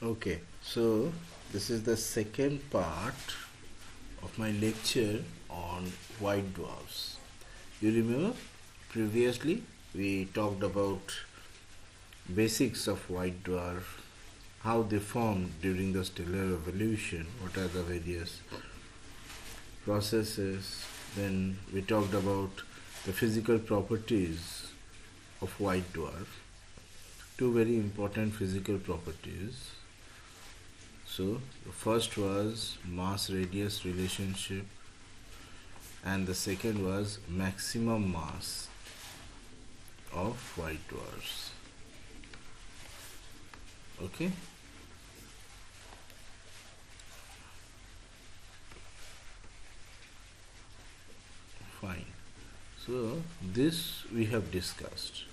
Okay, so this is the second part of my lecture on white dwarfs. You remember previously we talked about basics of white dwarf, how they formed during the stellar evolution, what are the various processes. Then we talked about the physical properties of white dwarf, two very important physical properties. So the first was mass radius relationship and the second was maximum mass of white dwarfs. Okay. Fine. So this we have discussed.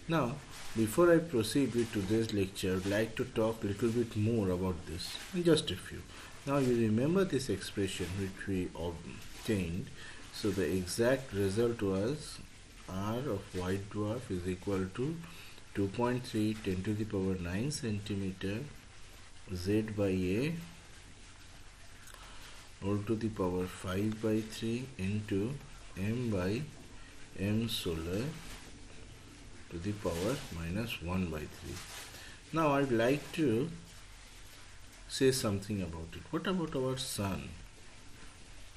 Now, before I proceed with today's lecture, I would like to talk a little bit more about this, just a few. Now, you remember this expression which we obtained. So, the exact result was R of white dwarf is equal to 2.3 10 to the power 9 centimeter Z by A all to the power 5 by 3 into M by M solar to the power minus 1 by 3. Now I'd like to say something about it. What about our sun?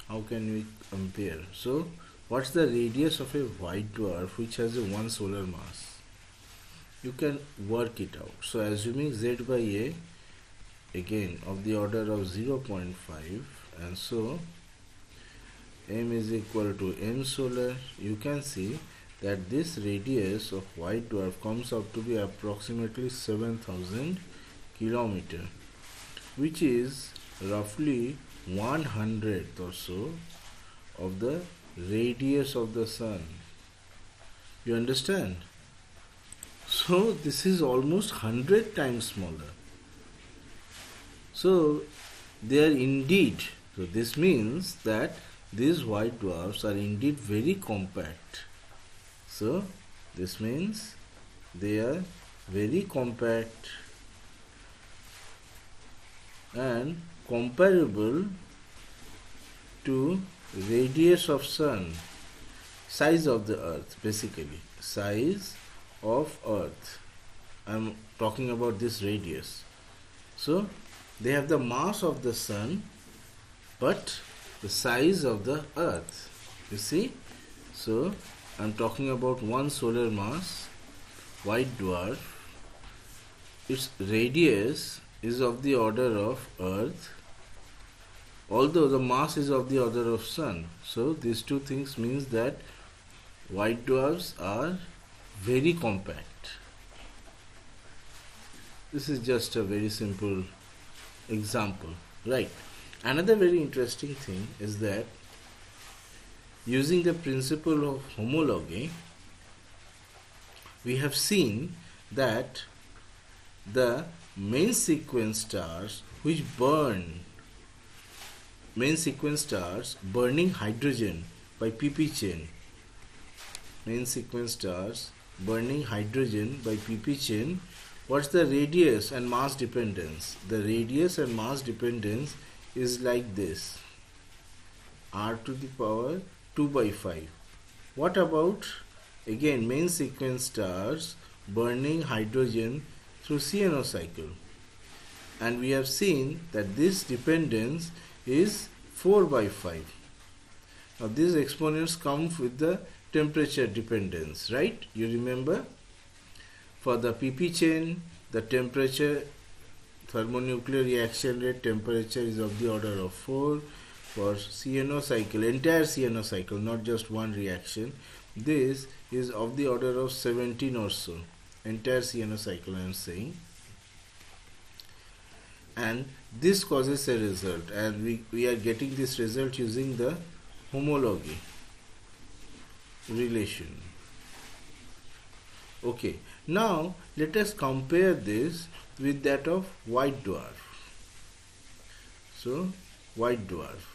How can we compare? So what's the radius of a white dwarf which has a 1 solar mass? You can work it out. So assuming Z by A again of the order of 0.5, and so M is equal to M solar, you can see that this radius of white dwarf comes out to be approximately 7,000 kilometer, which is roughly 1/100th or so of the radius of the sun. You understand? So this is almost 100 times smaller. So they are indeed, so this means that these white dwarfs are indeed very compact. So this means they are very compact and comparable to radius of sun, size of the earth, basically size of earth. I am talking about this radius. So they have the mass of the sun but the size of the earth, you see. So I am talking about 1 solar mass white dwarf. Its radius is of the order of earth, although the mass is of the order of sun. So these two things means that white dwarfs are very compact. This is just a very simple example, right? Another very interesting thing is that using the principle of homology, we have seen that the main sequence stars which burning hydrogen by pp chain, main sequence stars burning hydrogen by pp chain, what's the radius and mass dependence? The radius and mass dependence is like this, R to the power 2 by 5. What about again main sequence stars burning hydrogen through CNO cycle? And we have seen that this dependence is 4 by 5. Now these exponents come with the temperature dependence, right? You remember? For the pp chain, the temperature, thermonuclear reaction rate temperature is of the order of 4. For CNO cycle, entire CNO cycle, not just one reaction, this is of the order of 17 or so. Entire CNO cycle I am saying. And this causes a result, and we are getting this result using the homology relation. Okay, now let us compare this with that of white dwarf. So white dwarf,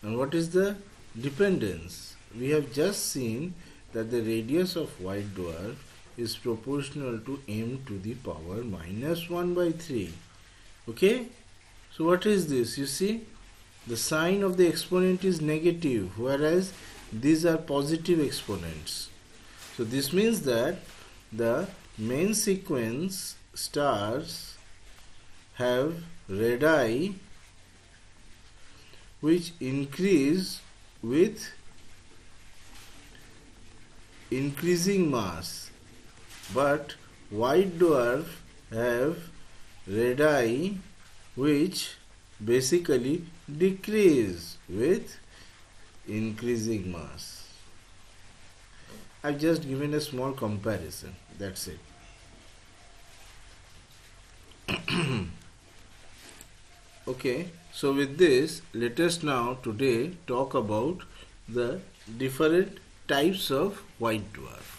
and what is the dependence? We have just seen that the radius of white dwarf is proportional to m to the power minus 1 by 3. Okay, so what is this? You see, the sign of the exponent is negative, whereas these are positive exponents. So this means that the main sequence stars have radii which increase with increasing mass, but white dwarf have radii which basically decrease with increasing mass. I've just given a small comparison, that's it. Okay, so with this, let us now today talk about the different types of white dwarf.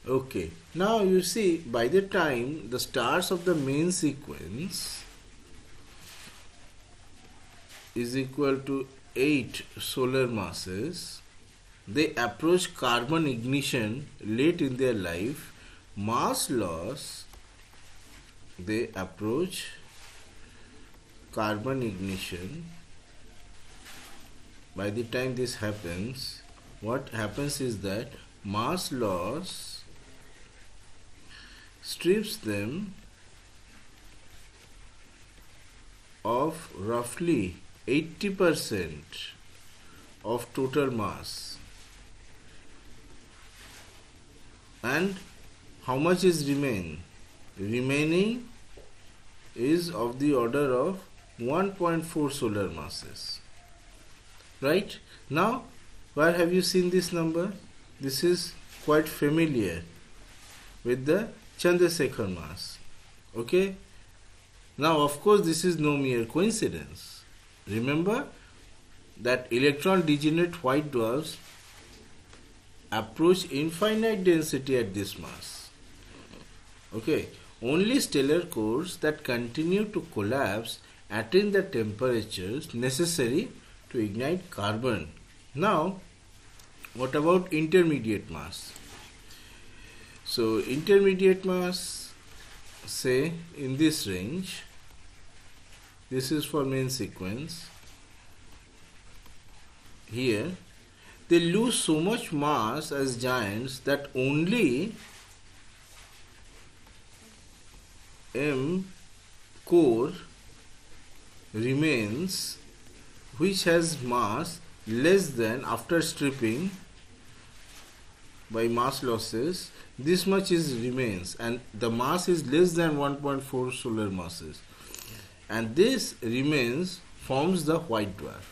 Okay, now you see, by the time the stars of the main sequence is equal to 8 solar masses, they approach carbon ignition late in their life, mass loss, they approach carbon ignition. By the time this happens, what happens is that mass loss strips them of roughly 80% of total mass. And how much is remaining is of the order of 1.4 solar masses. Right? Now, where have you seen this number? This is quite familiar with the Chandrasekhar mass. Okay? Now, of course, this is no mere coincidence. Remember that electron degenerate white dwarfs approach infinite density at this mass. Okay? Only stellar cores that continue to collapse attain the temperatures necessary to ignite carbon. Now, what about intermediate mass? So, intermediate mass, say in this range, this is for main sequence. Here, they lose so much mass as giants that only M core remains, which has mass less than, after stripping by mass losses, this much remains, and the mass is less than 1.4 solar masses, and this remains forms the white dwarf.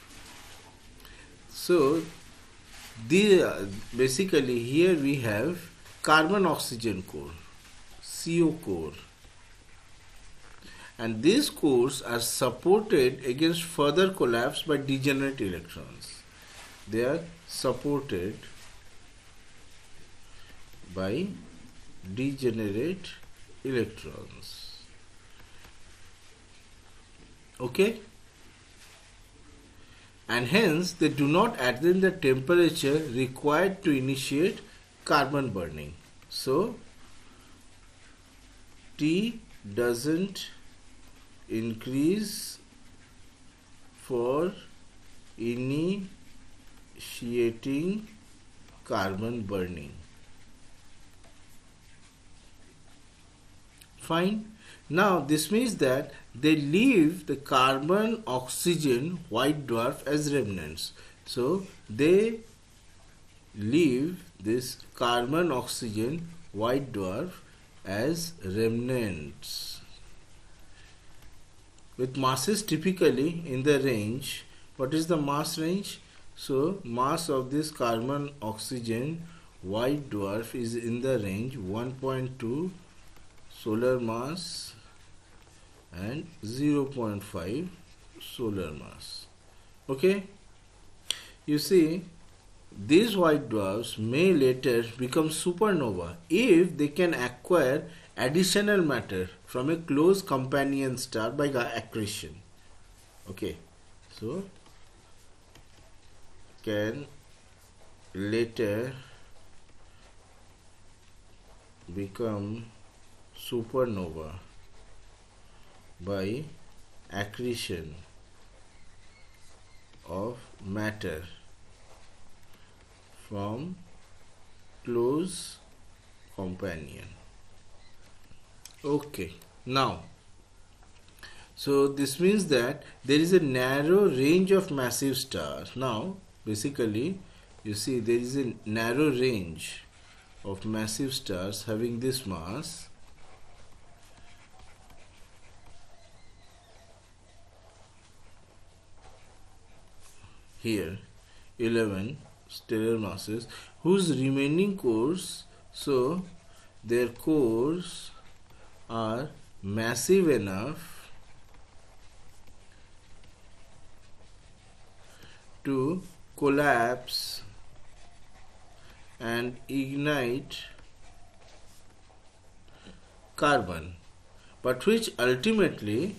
So basically here we have carbon oxygen core, CO core, and these cores are supported against further collapse by degenerate electrons. They are supported by degenerate electrons. Okay? And hence they do not attain the temperature required to initiate carbon burning. So T doesn't increase for initiating carbon burning. Fine. Now this means that they leave the carbon oxygen white dwarf as remnants. So they leave this carbon oxygen white dwarf as remnants with masses typically in the range. What is the mass range? So mass of this carbon oxygen white dwarf is in the range 1.2 solar mass and 0.5 solar mass. Okay? You see, these white dwarfs may later become supernova if they can acquire additional matter from a close companion star by accretion. Okay, so can later become supernova by accretion of matter from close companion. Okay, now so this means that there is a narrow range of massive stars. Now basically you see there is a narrow range of massive stars having this mass here, 11 stellar masses whose remaining cores, so their cores are massive enough to collapse and ignite carbon, but which ultimately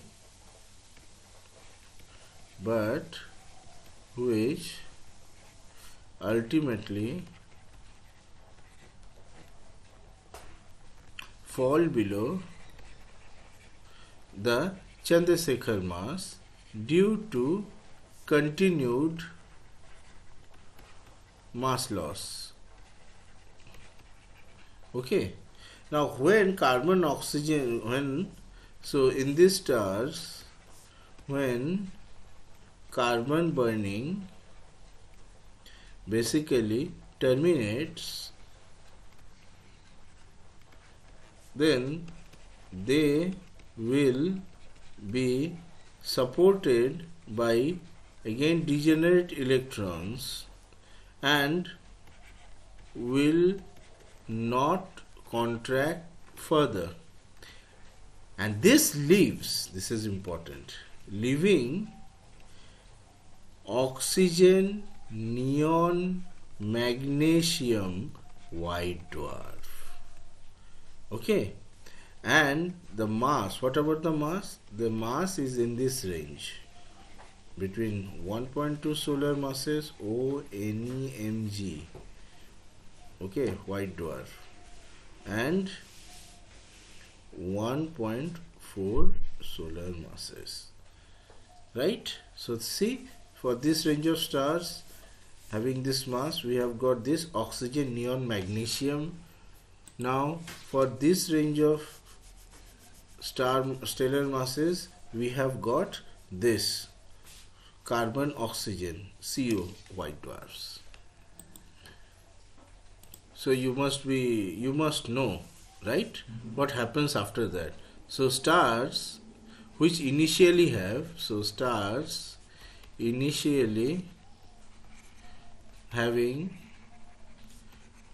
fall below the Chandrasekhar mass due to continued mass loss. Okay, now when carbon oxygen, so in these stars, when carbon burning basically terminates, then they will be supported by again degenerate electrons and will not contract further, and this leaves, this is important, leaving oxygen, neon, magnesium white dwarf. Okay, and the mass, what about the mass? The mass is in this range between 1.2 solar masses ONEMG, okay, white dwarf, and 1.4 solar masses, right? So see, for this range of stars having this mass, we have got this oxygen, neon, magnesium. Now for this range of stellar masses, we have got this carbon, oxygen, CO, white dwarfs. So you must know, right, what happens after that. So stars which initially have, so stars initially having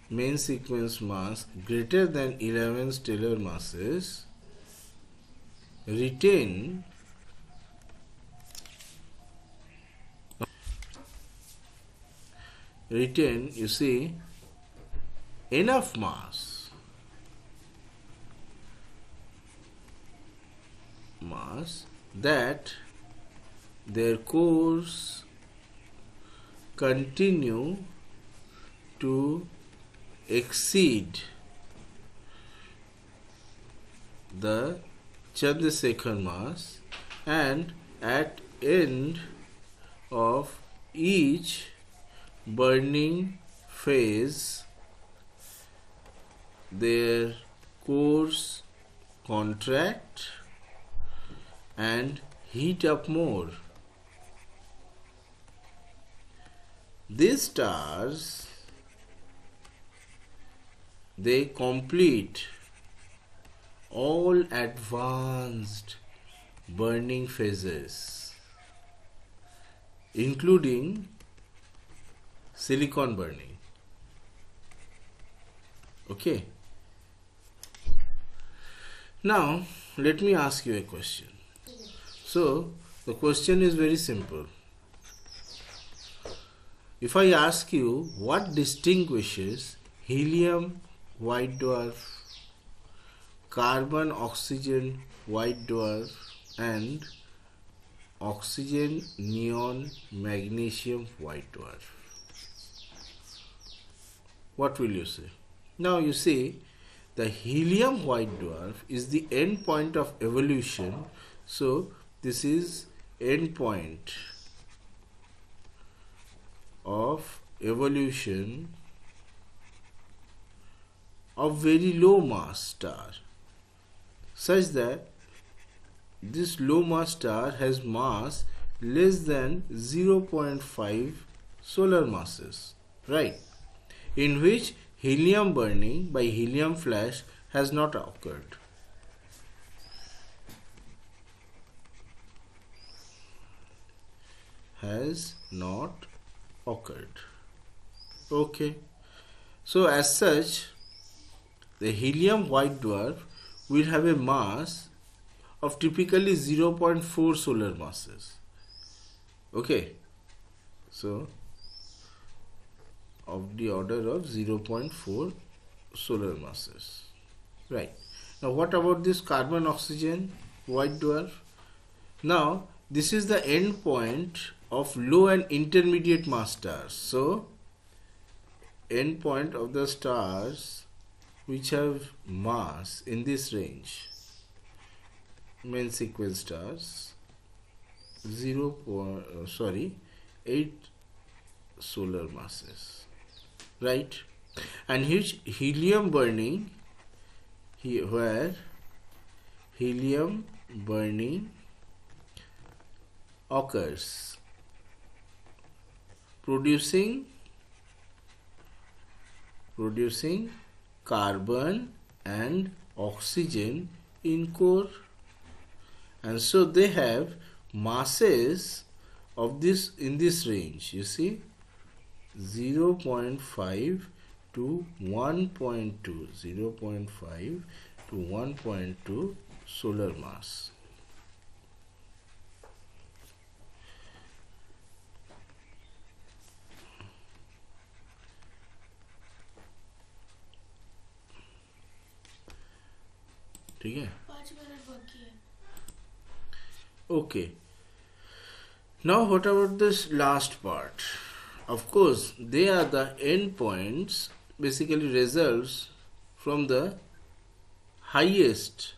main sequence mass greater than 11 stellar masses retain you see, enough mass that their cores continue to exceed the Chandrasekhar mass, and at end of each burning phase their cores contract and heat up more. These stars, they complete all advanced burning phases, including silicon burning. Okay. Now, let me ask you a question. So, the question is very simple. If I ask you what distinguishes helium white dwarf carbon oxygen white dwarf and oxygen neon magnesium white dwarf. What will you say? Now you see, the helium white dwarf is the end point of evolution. So this is end point of evolution of very low mass star, such that this low mass star has mass less than 0.5 solar masses, right? In which helium burning by helium flash has not occurred. Has not occurred. Okay. So as such, the helium white dwarf will have a mass of typically 0.4 solar masses. Okay. So of the order of 0.4 solar masses. Right. Now what about this carbon oxygen white dwarf? Now this is the end point of low and intermediate mass stars. So end point of the stars which have mass in this range, main sequence stars, 8 solar masses, right? And huge helium burning, where helium burning occurs, producing carbon and oxygen in core, and so they have masses of this in this range. You see, 0.5 to 1.2, 0.5 to 1.2 solar mass. ठीक है? 5 minute बाकी है. Okay. Now what about this last part? Of course, they are the endpoints, basically results from the highest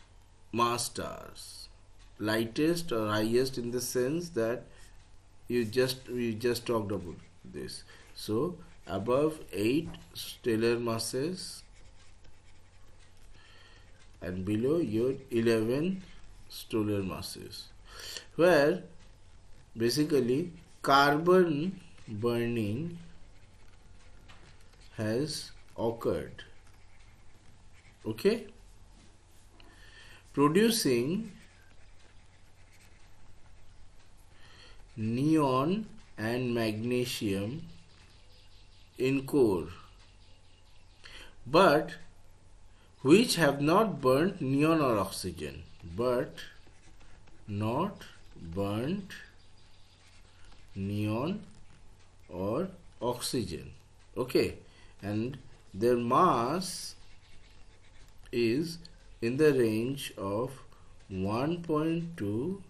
mass stars, lightest or highest in the sense that we just talked about this. So above 8 stellar masses and below your 11 stellar masses, where basically carbon burning has occurred, okay, producing neon and magnesium in core, but which have not burnt neon or oxygen, but not burnt neon or oxygen, okay, and their mass is in the range of 1.2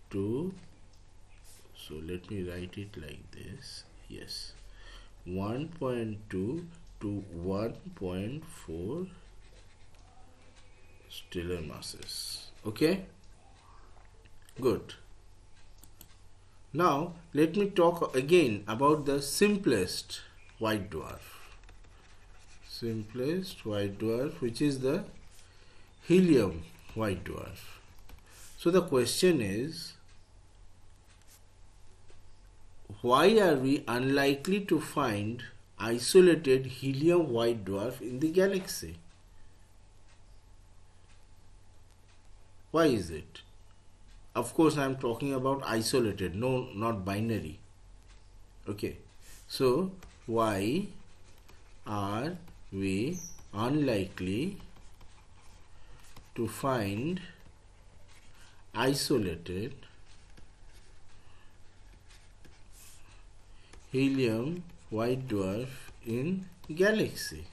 to, so let me write it like this, yes, 1.2 to 1.4 stellar masses, okay, good. Now let me talk again about the simplest white dwarf, which is the helium white dwarf. So the question is, why are we unlikely to find isolated helium white dwarf in the galaxy? Why is it? Of course, I am talking about isolated, no, not binary. Okay, so why are we unlikely to find isolated helium white dwarf in galaxy?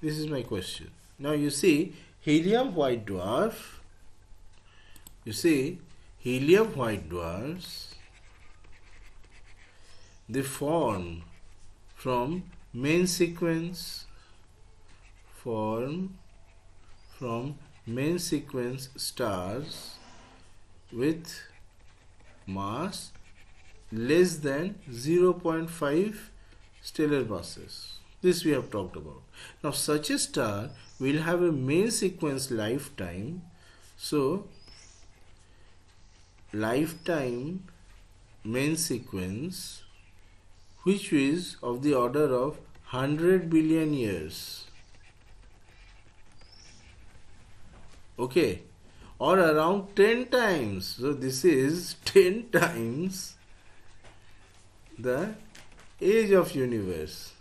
This is my question. Now you see, helium white dwarf, you see, helium white dwarfs, they form from main sequence stars with mass less than 0.5 stellar masses. This we have talked about. Now such a star will have a main sequence lifetime. So lifetime main sequence which is of the order of 100 billion years. Okay, or around 10 times. So this is 10 times the age of universe.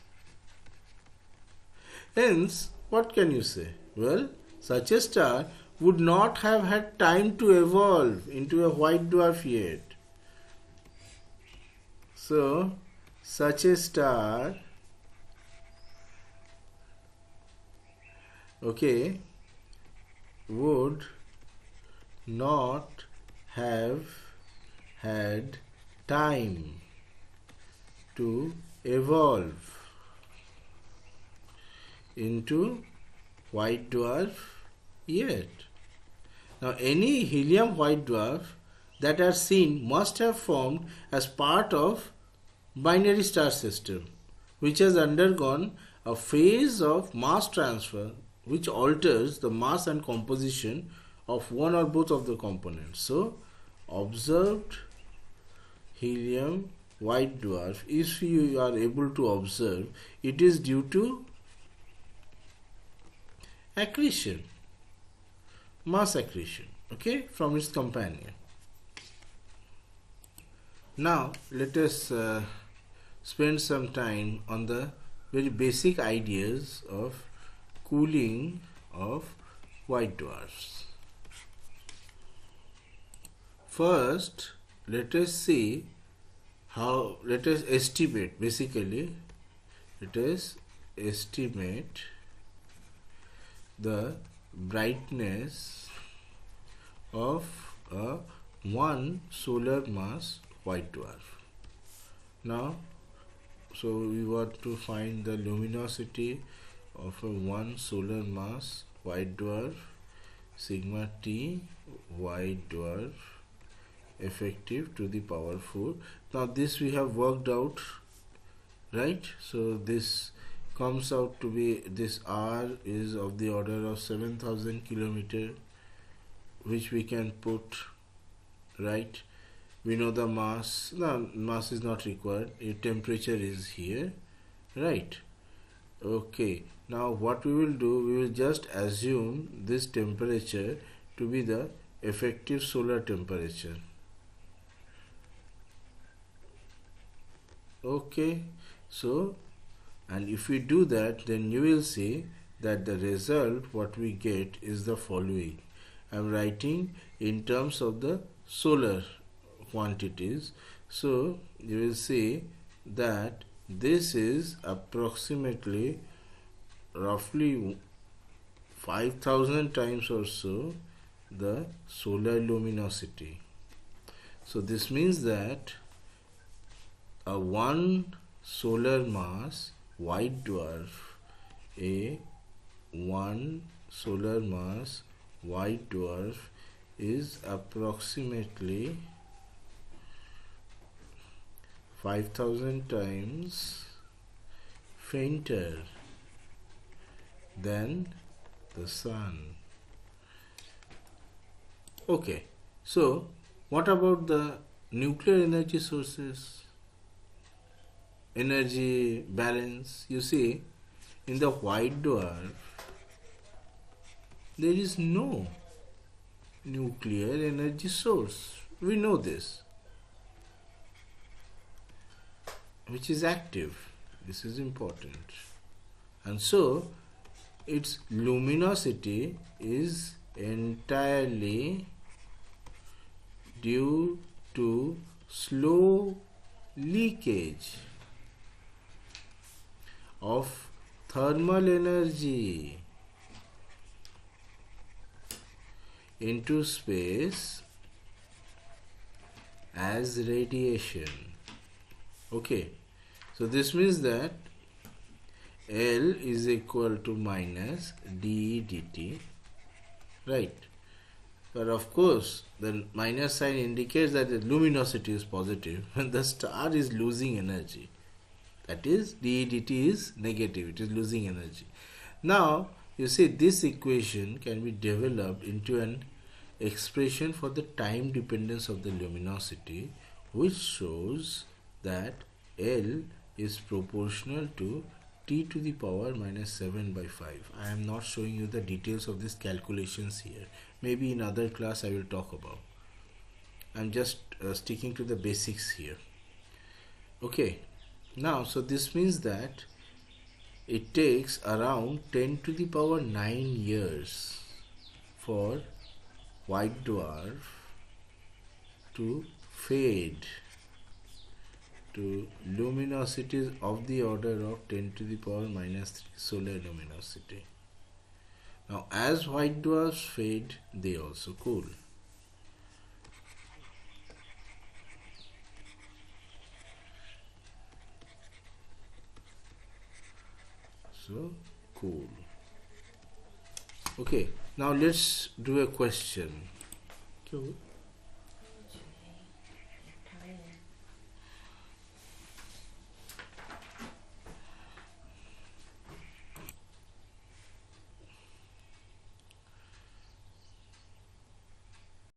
Hence, what can you say? Well, such a star would not have had time to evolve into a white dwarf yet. So, such a star, okay, would not have had time to evolve into white dwarf yet. Now any helium white dwarf that are seen must have formed as part of binary star system, which has undergone a phase of mass transfer which alters the mass and composition of one or both of the components. So observed helium white dwarf, if you are able to observe, it is due to accretion, mass accretion, okay, from its companion. Now let us spend some time on the very basic ideas of cooling of white dwarfs. First, let us see how, let us estimate, basically, let us estimate the brightness of a 1 solar mass white dwarf. Now, so we want to find the luminosity of a 1 solar mass white dwarf, sigma T white dwarf effective to the power 4. Now this we have worked out, right? So this comes out to be, this R is of the order of 7,000 kilometer, which we can put, right? We know the mass. No, mass is not required. Temperature is here, right? Okay, now what we will do, we will just assume this temperature to be the effective solar temperature. Okay, so, and if we do that, then you will see that the result what we get is the following. I am writing in terms of the solar quantities. So you will see that this is approximately roughly 5,000 times or so the solar luminosity. So this means that a 1 solar mass white dwarf, a 1 solar mass white dwarf is approximately 5,000 times fainter than the sun. Okay, so what about the nuclear energy sources? Energy balance. You see, in the white dwarf there is no nuclear energy source. We know this, which is active. This is important. And so its luminosity is entirely due to slow leakage of thermal energy. into space as radiation. Okay, so this means that L is equal to minus dE dt, right? But of course, the minus sign indicates that the luminosity is positive and the star is losing energy. That is, dE dt is negative, it is losing energy. Now, you see, this equation can be developed into an expression for the time dependence of the luminosity, which shows that L is proportional to t to the power minus 7 by 5. I am not showing you the details of these calculations here. Maybe in other class I will talk about. I am just sticking to the basics here. Okay, now so this means that it takes around 10 to the power 9 years for white dwarf to fade to luminosities of the order of 10 to the power minus 3 solar luminosity. Now, as white dwarfs fade, they also cool. So, cool. Okay, now let's do a question.